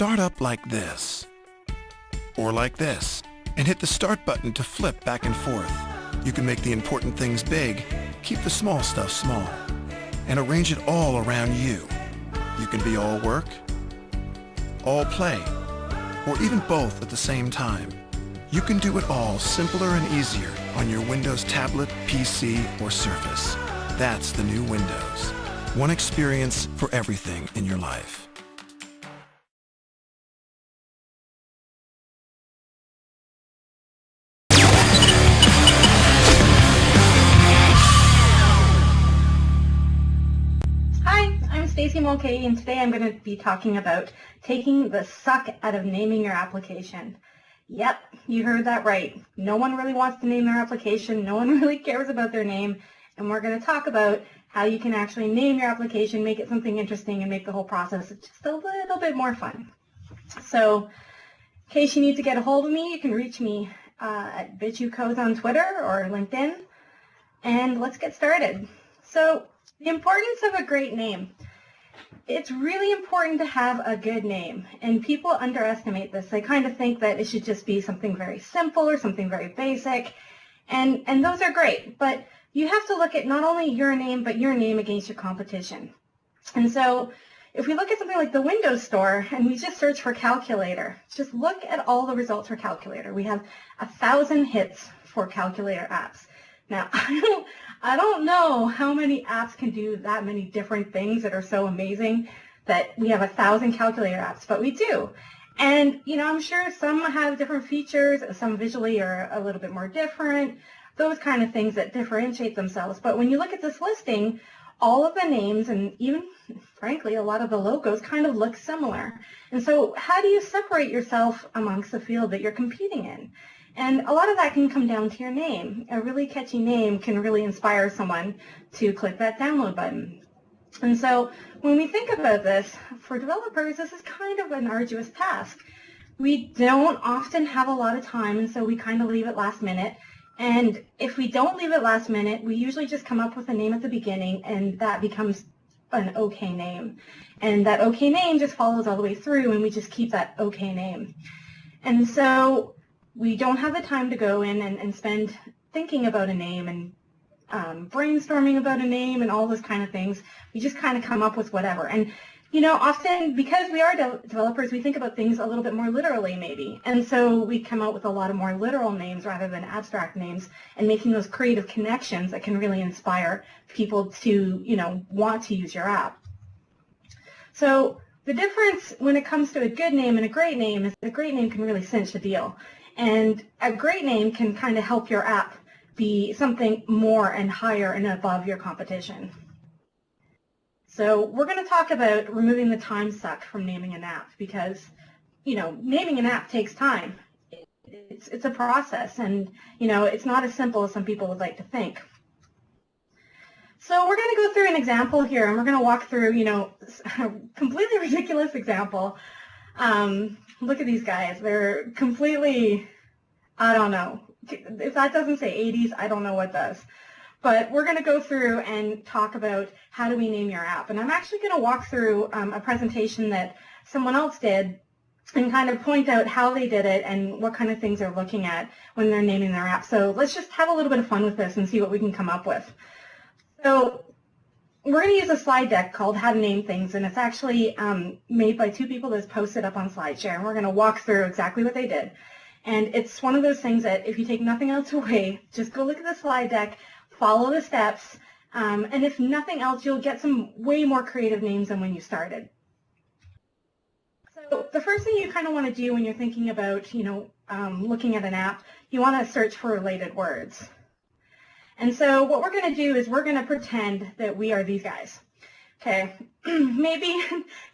start up like this, or like this, and hit the Start button to flip back and forth. You can make the important things big, keep the small stuff small, and arrange it all around you. You can be all work, all play, or even both at the same time. You can do it all simpler and easier on your Windows tablet, PC, or Surface. That's the new Windows. One experience for everything in your life. Stacey Mulcahy, and today I'm going to be talking about taking the suck out of naming your application. Yep, you heard that right. No one really wants to name their application. No one really cares about their name. And we're going to talk about how you can actually name your application, make it something interesting, and make the whole process just a little bit more fun. So, in case you need to get a hold of me, you can reach me at BitchUCodes on Twitter or LinkedIn. And let's get started. So, the importance of a great name. It's really important to have a good name, and people underestimate this. They kind of think that it should just be something very simple or something very basic, and those are great, but you have to look at not only your name, but your name against your competition. And so if we look at something like the Windows Store and we just search for calculator, just look at all the results for calculator. We have 1,000 hits for calculator apps. Now, I don't know how many apps can do that many different things that are so amazing that we have 1,000 calculator apps, but we do. And, you know, I'm sure some have different features, some visually are a little bit more different, those kind of things that differentiate themselves. But when you look at this listing, all of the names and even, frankly, a lot of the logos kind of look similar. And so how do you separate yourself amongst the field that you're competing in? And a lot of that can come down to your name. A really catchy name can really inspire someone to click that download button. And so when we think about this, for developers, this is kind of an arduous task. We don't often have a lot of time, and so we kind of leave it last minute. And if we don't leave it last minute, we usually just come up with a name at the beginning, and that becomes an okay name. And that okay name just follows all the way through, and we just keep that okay name. And so we don't have the time to go in and spend thinking about a name and brainstorming about a name and all those kind of things. We just kind of come up with whatever. And, you know, often because we are developers, we think about things a little bit more literally maybe. And so we come out with a lot of more literal names rather than abstract names and making those creative connections that can really inspire people to, you know, want to use your app. So the difference when it comes to a good name and a great name is a great name can really cinch the deal. And a great name can kind of help your app be something more and higher and above your competition. So we're going to talk about removing the time suck from naming an app because, you know, naming an app takes time. It's a process, and, you know, it's not as simple as some people would like to think. So we're going to go through an example here, and we're going to walk through, you know, a completely ridiculous example. Look at these guys. They're completely, I don't know. If that doesn't say 80s, I don't know what does. But we're going to go through and talk about how do we name your app. And I'm actually going to walk through a presentation that someone else did and kind of point out how they did it and what kind of things they're looking at when they're naming their app. So let's just have a little bit of fun with this and see what we can come up with. So we're going to use a slide deck called How to Name Things, and it's actually made by two people that's posted up on SlideShare, and we're going to walk through exactly what they did. And it's one of those things that if you take nothing else away, just go look at the slide deck, follow the steps, and if nothing else, you'll get some way more creative names than when you started. So the first thing you kind of want to do when you're thinking about, you know, looking at an app, you want to search for related words. And so what we're going to do is we're going to pretend that we are these guys. Okay, maybe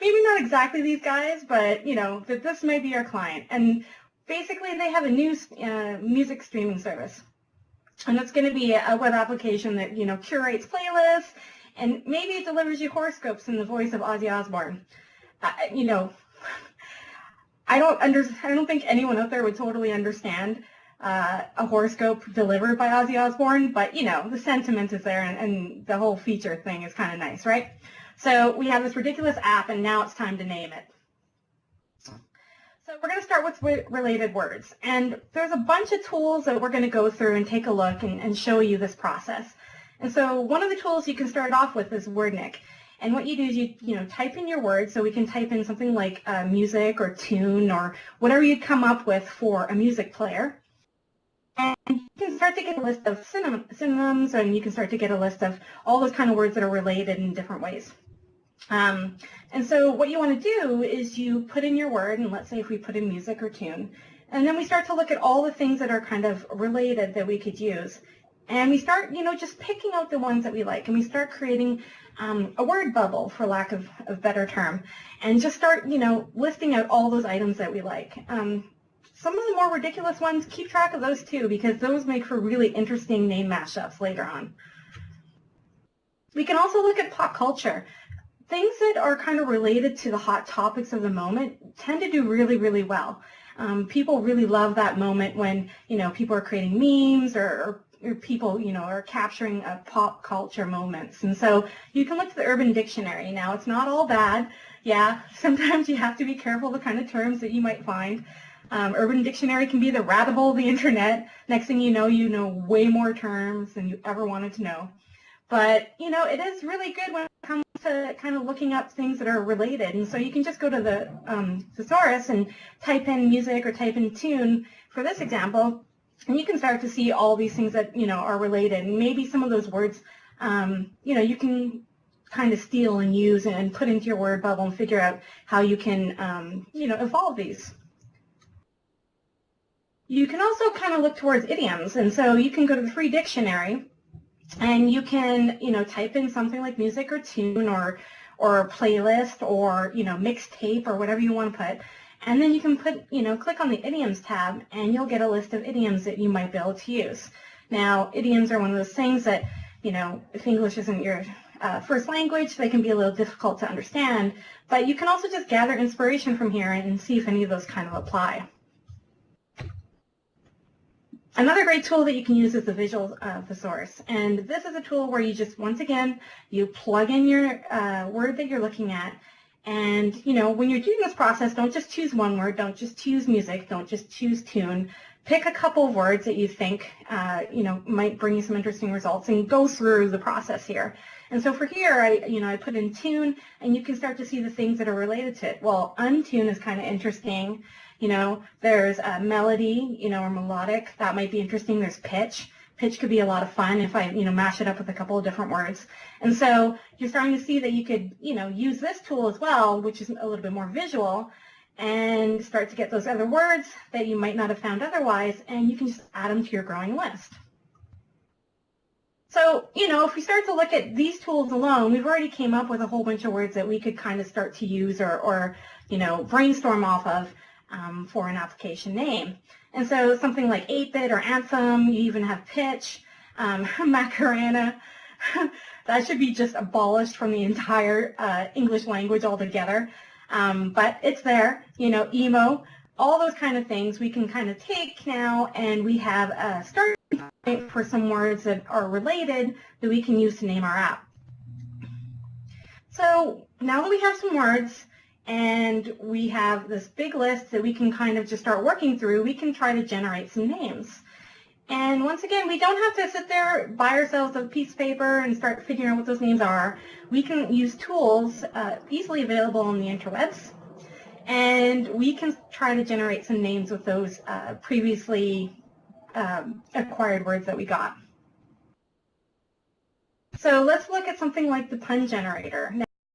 not exactly these guys, but, you know, that this may be our client. And basically they have a new music streaming service. And it's going to be a web application that, you know, curates playlists, and maybe it delivers you horoscopes in the voice of Ozzy Osbourne. You know, I don't think anyone out there would totally understand a horoscope delivered by Ozzy Osbourne, but, you know, the sentiment is there, and the whole feature thing is kind of nice, right? So we have this ridiculous app, and now it's time to name it. So we're going to start with related words. And there's a bunch of tools that we're going to go through and take a look and show you this process. And so one of the tools you can start off with is WordNick. And what you do is you type in your word, so we can type in something like music or tune or whatever you'd come up with for a music player. And you can start to get a list of synonyms, and you can start to get a list of all those kind of words that are related in different ways. And so what you want to do is you put in your word, and let's say if we put in music or tune, and then we start to look at all the things that are kind of related that we could use. And we start, just picking out the ones that we like, and we start creating a word bubble, for lack of a better term, and just start, listing out all those items that we like. Some of the more ridiculous ones, keep track of those too, because those make for really interesting name mashups later on. We can also look at pop culture. Things that are kind of related to the hot topics of the moment tend to do really, really well. People really love that moment when, people are creating memes or people, are capturing pop culture moments. And so you can look to the Urban Dictionary. Now, it's not all bad. Yeah, sometimes you have to be careful the kind of terms that you might find. Urban Dictionary can be the rabbit hole of the internet. Next thing you know way more terms than you ever wanted to know. But, it is really good when it comes to kind of looking up things that are related. And so you can just go to the Thesaurus and type in music or type in tune for this example, and you can start to see all these things that, are related. And maybe some of those words, you can kind of steal and use and put into your word bubble and figure out how you can, evolve these. You can also kind of look towards idioms. And so you can go to the free dictionary, and you can, type in something like music or tune or playlist or, mixtape or whatever you want to put. And then you can put, click on the idioms tab, and you'll get a list of idioms that you might be able to use. Now, idioms are one of those things that, if English isn't your first language, they can be a little difficult to understand. But you can also just gather inspiration from here and see if any of those kind of apply. Another great tool that you can use is the visual thesaurus. And this is a tool where you just, once again, you plug in your word that you're looking at. And, when you're doing this process, don't just choose one word. Don't just choose music. Don't just choose tune. Pick a couple of words that you think, might bring you some interesting results, and go through the process here. And so for here, I put in tune, and you can start to see the things that are related to it. Well, untune is kind of interesting. There's a melody, or melodic. That might be interesting. There's pitch. Pitch could be a lot of fun if I, mash it up with a couple of different words. And so you're starting to see that you could, use this tool as well, which is a little bit more visual, and start to get those other words that you might not have found otherwise, and you can just add them to your growing list. So, if we start to look at these tools alone, we've already came up with a whole bunch of words that we could kind of start to use or brainstorm off of for an application name. And so something like 8-bit or anthem, you even have pitch, Macarena, that should be just abolished from the entire English language altogether. But it's there, emo, all those kind of things we can kind of take now, and we have a starting point for some words that are related that we can use to name our app. So now that we have some words, and we have this big list that we can kind of just start working through, we can try to generate some names. And once again, we don't have to sit there, buy ourselves a piece of paper and start figuring out what those names are. We can use tools easily available on the interwebs, and we can try to generate some names with those previously acquired words that we got. So let's look at something like the pun generator.